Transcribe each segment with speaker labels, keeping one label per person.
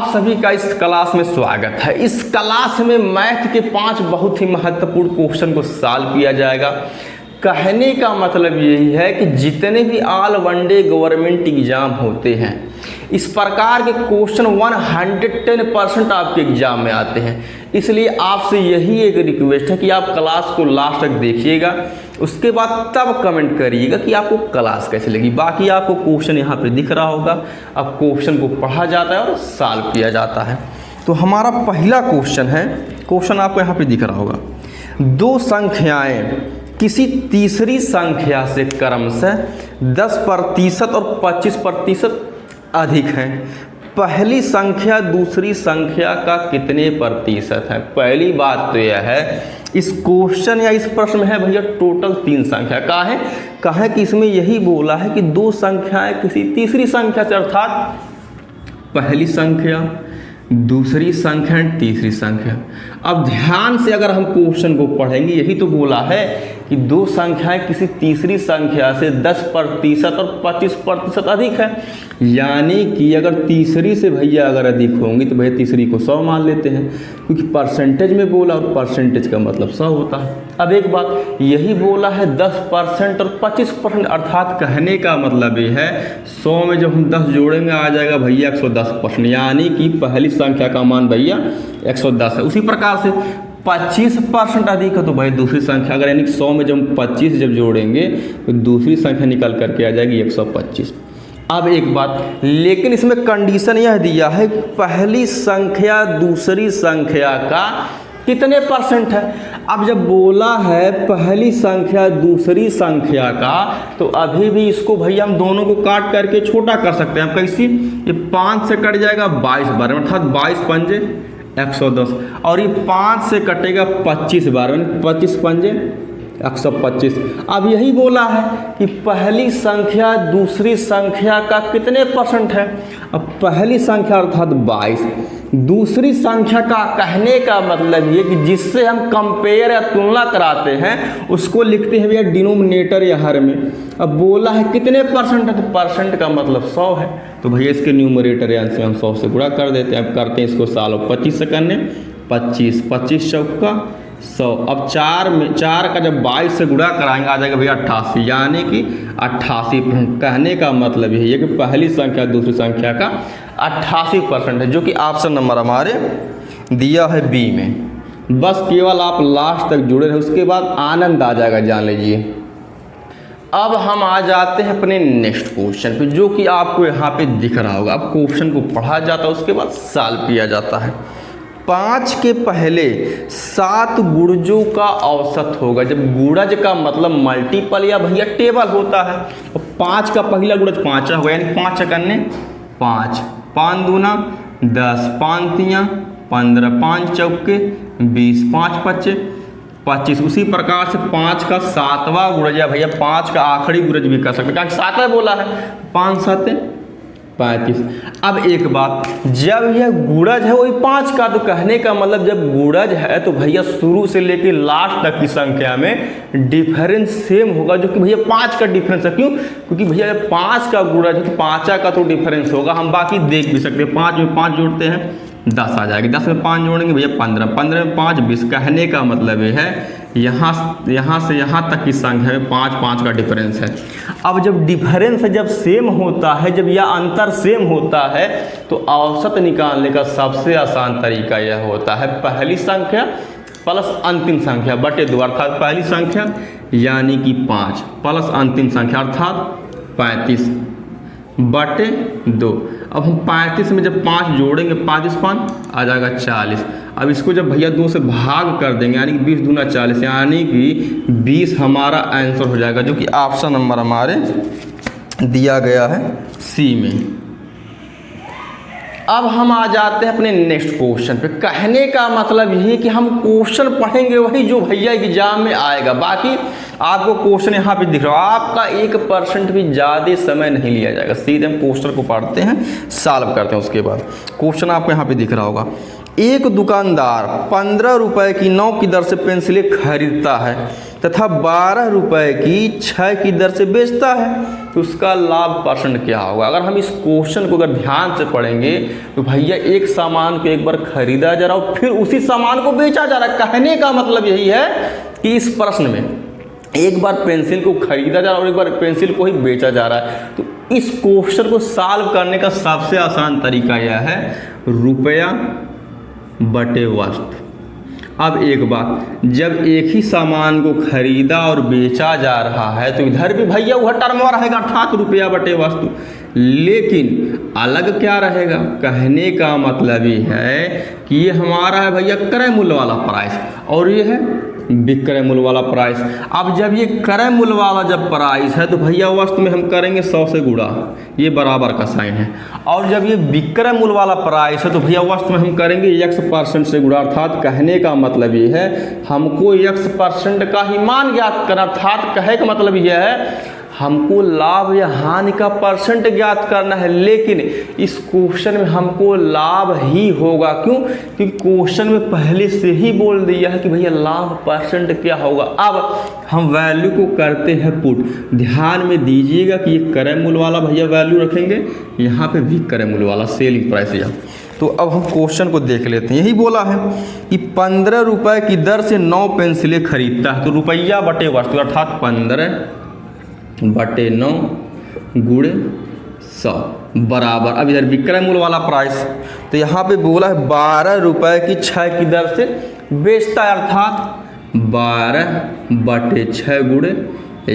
Speaker 1: सभी का इस क्लास में स्वागत है। इस क्लास में मैथ के 5 बहुत ही महत्वपूर्ण क्वेश्चन को सॉल्व किया जाएगा। कहने का मतलब यही है कि जितने भी ऑल वनडे गवर्नमेंट एग्जाम होते हैं, इस प्रकार के क्वेश्चन 110% आपके एग्जाम में आते हैं। इसलिए आपसे यही एक रिक्वेस्ट है कि आप क्लास को लास्ट तक देखिएगा, उसके बाद तब कमेंट करिएगा कि आपको क्लास कैसे लगी। बाकी आपको क्वेश्चन यहाँ पे दिख रहा होगा, अब क्वेश्चन को पढ़ा जाता है और सॉल्व किया जाता है। तो हमारा पहला क्वेश्चन है, क्वेश्चन आपको यहाँ पे दिख रहा होगा। दो संख्याएं किसी तीसरी संख्या से क्रमशः 10% और 25% अधिक हैं। पहली संख्या दूसरी संख्या का कितने प्रतिशत है? पहली बात तो यह है, इस क्वेश्चन या इस प्रश्न में है भैया टोटल 3 संख्या का है। कहा है कि इसमें यही बोला है कि दो संख्याएं किसी तीसरी संख्या से, अर्थात पहली संख्या दूसरी संख्या तीसरी संख्या। अब ध्यान से अगर हम क्वेश्चन को पढ़ेंगे, यही तो बोला है कि दो संख्याएं किसी तीसरी संख्या से 10% और 25% अधिक है। यानी कि अगर तीसरी से भैया अगर अधिक होंगी तो भैया तीसरी को 100 मान लेते हैं, क्योंकि परसेंटेज में बोला और परसेंटेज का मतलब 100 होता है। अब एक बात यही बोला है 10% और 25%, अर्थात कहने का मतलब ये है 100 में जब हम 10 जोड़ेंगे आ जाएगा भैया 110%, यानी कि पहली संख्या का मान भैया 110 है। उसी प्रकार से 25% अधिक है तो भाई दूसरी संख्या अगर यानी 100 में जब 25 जब जोड़ेंगे तो दूसरी संख्या निकल करके आ जाएगी 125। अब एक बात, लेकिन इसमें कंडीशन यह दिया है कि पहली संख्या दूसरी संख्या का कितने परसेंट है। अब जब बोला है पहली संख्या दूसरी संख्या का, तो अभी भी इसको भैया हम दोनों को काट करके छोटा कर सकते हैं। अब कैसी? ये 5 से कट जाएगा 22 बार, अर्थात 22 पंजे 110, और ये 5 से कटेगा 25 बार, 25 पंजे 125। अब यही बोला है कि पहली संख्या दूसरी संख्या का कितने परसेंट है। अब पहली संख्या अर्थात 22, दूसरी संख्या का कहने का मतलब ये कि जिससे हम कंपेयर या तुलना कराते हैं उसको लिखते हैं भैया डिनोमिनेटर या हर में। अब बोला है कितने परसेंट है, तो परसेंट का मतलब 100 है, तो भैया इसके न्यूमरेटर यानी से हम 100 से गुणा कर देते हैं। अब करते हैं इसको सॉल्व। 25 से करने 25, 25 चौका 100। अब 4 का जब 22 से गुणा कराएंगे आ जाएगा भैया 88, यानी कि 88%। कहने का मतलब यही है कि पहली संख्या दूसरी संख्या का 88% है, जो कि ऑप्शन नंबर हमारे दिया है बी में। बस केवल आप लास्ट तक जुड़े रहे, उसके बाद आनंद आ जाएगा, जान लीजिए। अब हम आ जाते हैं अपने नेक्स्ट क्वेश्चन पे, जो कि आपको यहाँ पे दिख रहा होगा। अब क्वेश्चन को पढ़ा जाता है, उसके बाद सॉल्व किया जाता है। 5 के पहले 7 गुणजों का औसत होगा। जब गुणज का मतलब मल्टीपल या भैया टेबल होता है, और 5 का पहला गुणज 5 होगा, यानी 5 करने 5, 5 दूना 10, 5 तियाँ 15, 5 चौके 20, 5 पच्चे 25। उसी प्रकार से 5 का 7वां गुणज या भैया 5 का आखिरी गुणज भी कर सकते हैं, 7 बोला है, 5 7 35। अब एक बात, जब यह गुणज है वही 5 का, तो कहने का मतलब जब गुणज है तो भैया शुरू से लेकर लास्ट तक की संख्या में डिफरेंस सेम होगा, जो कि भैया 5 का डिफरेंस है। क्यों? क्योंकि भैया 5 का गुणज है तो 5 का तो डिफरेंस होगा। हम बाकी देख भी सकते हैं, 5 में 5 जोड़ते हैं 10 आ जाएगी, 10 में 5 जोड़ेंगे भैया 15, 15 में 5 20। कहने का मतलब ये है यहाँ से यहाँ तक की संख्या में 5 का डिफरेंस है। अब जब डिफरेंस जब सेम होता है, जब यह अंतर सेम होता है, तो औसत निकालने का सबसे आसान तरीका यह होता है पहली संख्या प्लस अंतिम संख्या बटे 2, अर्थात पहली संख्या यानी कि 5 प्लस अंतिम संख्या अर्थात 35 बटे 2। अब हम 35 में जब 5 जोड़ेंगे 5 5 आ जाएगा 40। अब इसको जब भैया 2 से भाग कर देंगे, यानी कि 20 दूना 40, यानी कि 20 हमारा आंसर हो जाएगा, जो कि ऑप्शन नंबर हमारे दिया गया है सी में। अब हम आ जाते हैं अपने नेक्स्ट क्वेश्चन पे। कहने का मतलब यही कि हम क्वेश्चन पढ़ेंगे वही जो भैया एग्जाम में आएगा। बाकी आपको क्वेश्चन यहाँ पे दिख रहा है, आपका 1% भी ज़्यादा समय नहीं लिया जाएगा। सीधे हम क्वेश्चन को पढ़ते हैं, सॉल्व करते हैं, उसके बाद क्वेश्चन आपको यहाँ पे दिख रहा होगा। एक दुकानदार 15 रुपए की 9 की दर से पेंसिलें खरीदता है। तथा 12 रुपए की 6 की दर से बेचता है तो उसका लाभ परसेंट क्या होगा। अगर हम इस क्वेश्चन को अगर ध्यान से पढ़ेंगे तो भैया एक सामान को एक बार खरीदा जा रहा है फिर उसी सामान को बेचा जा रहा है। कहने का मतलब यही है कि इस प्रश्न में एक बार पेंसिल को खरीदा जा रहा है और एक बार पेंसिल को ही बेचा जा रहा है। तो इस क्वेश्चन को सॉल्व करने का सबसे आसान तरीका यह है रुपया बटे वस्तु। अब एक बात, जब एक ही सामान को खरीदा और बेचा जा रहा है तो इधर भी भैया वह टर्म रहेगा अर्थात रुपया बटे वस्तु, लेकिन अलग क्या रहेगा। कहने का मतलब ये है कि ये हमारा है भैया क्रय मूल्य वाला प्राइस और ये है विक्रय मूल्य वाला प्राइस। अब जब ये क्रय मूल्य वाला जब प्राइस है तो भैया वस्तु में हम करेंगे 100 से गुणा, ये बराबर का साइन है। और जब ये विक्रय मूल्य वाला प्राइस है तो भैया वस्तु में हम करेंगे x% से गुणा। अर्थात कहने का मतलब ये है हमको x% का ही मान ज्ञात करना। अर्थात कहे का मतलब यह है हमको लाभ या हानि का परसेंट ज्ञात करना है, लेकिन इस क्वेश्चन में हमको लाभ ही होगा। क्यों? क्योंकि क्वेश्चन में पहले से ही बोल दिया है कि भैया लाभ परसेंट क्या होगा। अब हम वैल्यू को करते हैं पुट। ध्यान में दीजिएगा कि ये क्रय मूल्य वाला भैया वैल्यू रखेंगे, यहाँ पे विक्रय मूल्य वाला सेलिंग प्राइस या। तो अब हम क्वेश्चन को देख लेते हैं। यही बोला है कि 15 रुपए की दर से 9 पेंसिलें खरीदता है तो रुपया बटे वस्तु अर्थात 15 बटे 9 गुणे 100 बराबर। अब इधर विक्रय मूल्य वाला प्राइस तो यहाँ पे बोला है 12 रुपए की 6 की दर से बेचता है अर्थात 12 बटे 6 गुणे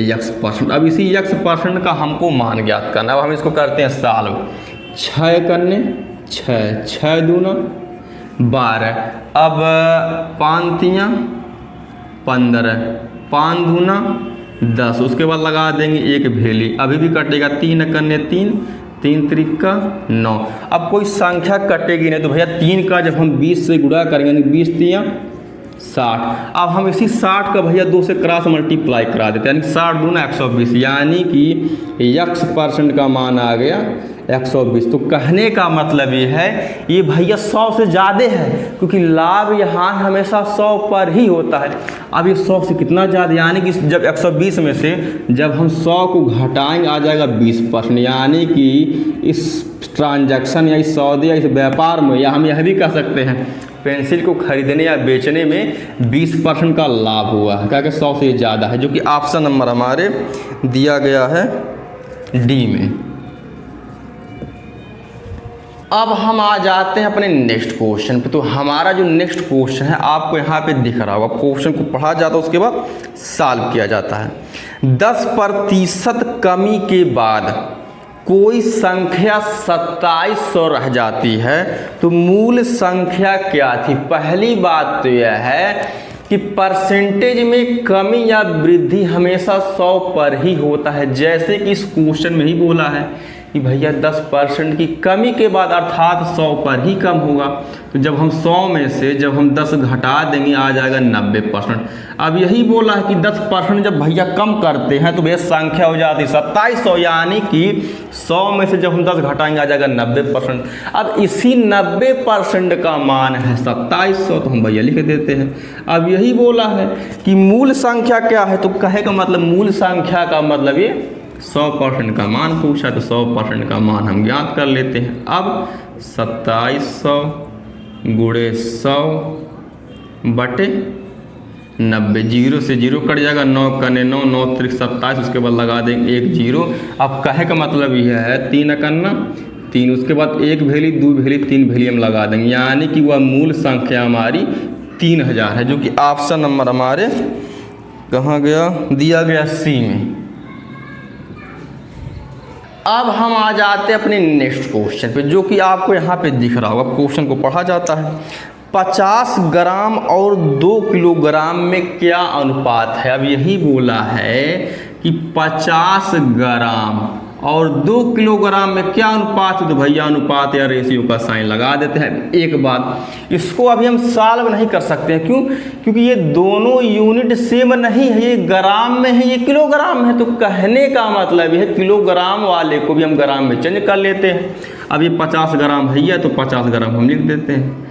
Speaker 1: x%। अब इसी x% का हमको मान ज्ञात करना है। अब हम इसको करते हैं सॉल्व। 6 करने 6 दूना 12, अब 5 तियाँ 15, 5 दूना 10, उसके बाद लगा देंगे एक भेली, अभी भी कटेगा 3 करने 3, 3 त्रिका 9। अब कोई संख्या कटेगी नहीं तो भैया 3 का जब हम 20 से गुणा करेंगे 20 तियाँ 60। अब हम इसी 60 का भैया 2 से क्रॉस मल्टीप्लाई करा देते हैं, यानी 60 दूना 120, यानी कि x% का मान आ गया 120। तो कहने का मतलब ये है ये भैया 100 से ज़्यादा है, क्योंकि लाभ यहाँ हमेशा 100 पर ही होता है। अब ये 100 से कितना ज़्यादा, यानी कि जब 120 में से जब हम 100 को घटाएंगे आ जाएगा 20%, यानी कि इस ट्रांजैक्शन या इस सौदे या इस व्यापार में, या हम यह भी कह सकते हैं पेंसिल को खरीदने या बेचने में 20% का लाभ हुआ है, क्या कि 100 से ज़्यादा है, जो कि ऑप्शन नंबर हमारे दिया गया है डी में। अब हम आ जाते हैं अपने नेक्स्ट क्वेश्चन पे। तो हमारा जो नेक्स्ट क्वेश्चन है आपको यहाँ पे दिख रहा होगा। क्वेश्चन को पढ़ा जाता है उसके बाद सॉल्व किया जाता है। 10% कमी के बाद कोई संख्या 2700 रह जाती है तो मूल संख्या क्या थी। पहली बात तो यह है कि परसेंटेज में कमी या वृद्धि हमेशा 100 पर ही होता है, जैसे कि इस क्वेश्चन में ही बोला है कि भैया 10% की कमी के बाद अर्थात 100 पर ही कम होगा। तो जब हम 100 में से जब हम 10 घटा देंगे आ जाएगा 90%। अब यही बोला है कि 10% जब भैया कम करते हैं तो भैया संख्या हो जाती है 2700, यानी कि 100 में से जब हम 10 घटाएंगे आ जाएगा 90%। अब इसी 90% का मान है 2700, तो हम भैया लिख देते हैं। अब यही बोला है कि मूल संख्या क्या है, तो कहे का मतलब मूल संख्या का मतलब ये 100% का मान पूछा तो 100% का मान हम ज्ञात कर लेते हैं। अब 2700 गुणे 100 बटे 90, 0 से 0 कट जाएगा, 9 करने 9, 9 त्रिक 27, उसके बाद लगा देंगे 1 0। अब कहे का मतलब यह है 3 करना 3, उसके बाद 1 भेली 2 भेली 3 भेली हम लगा देंगे, यानी कि वह मूल संख्या हमारी 3000 है, जो कि ऑप्शन नंबर हमारे कहाँ गया, दिया गया सी में। अब हम आ जाते हैं अपने नेक्स्ट क्वेश्चन पे, जो कि आपको यहाँ पे दिख रहा होगा। क्वेश्चन को पढ़ा जाता है 50 ग्राम और 2 किलोग्राम में क्या अनुपात है। अब यही बोला है कि 50 ग्राम और 2 किलोग्राम में क्या अनुपात है, तो भैया अनुपात या रेशियो का साइन लगा देते हैं। एक बात, इसको अभी हम सॉल्व नहीं कर सकते हैं, क्यों? क्योंकि ये दोनों यूनिट सेम नहीं है, ये ग्राम में है ये किलोग्राम है। तो कहने का मतलब है किलोग्राम वाले को भी हम ग्राम में चेंज कर लेते हैं। अब ये 50 ग्राम है तो 50 ग्राम हम लिख देते हैं।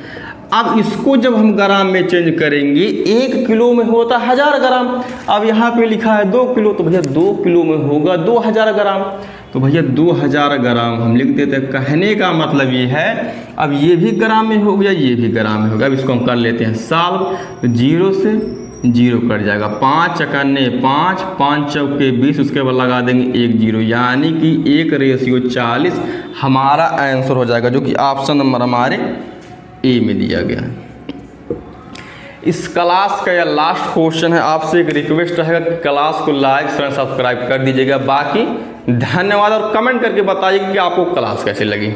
Speaker 1: अब इसको जब हम ग्राम में चेंज करेंगे, 1 किलो में होता है 1000 ग्राम। अब यहाँ पे लिखा है 2 किलो, तो भैया 2 किलो में होगा 2000 ग्राम। तो भैया 2000 ग्राम हम लिख देते हैं। कहने का मतलब ये है, अब ये भी ग्राम में हो गया, ये भी ग्राम में हो गया। अब इसको हम कर लेते हैं सॉल्व। तो 0 से 0 कट जाएगा, 5 चकन्ने 5, 5 चौके 20, उसके बाद लगा देंगे 1 0, यानी कि 1:40 हमारा आंसर हो जाएगा, जो कि ऑप्शन नंबर हमारे ए में दिया गया है। इस क्लास का यह लास्ट क्वेश्चन है। आपसे एक रिक्वेस्ट रहेगा कि क्लास को लाइक शेयर सब्सक्राइब कर दीजिएगा। बाकी धन्यवाद, और कमेंट करके बताइए कि आपको क्लास कैसी लगी।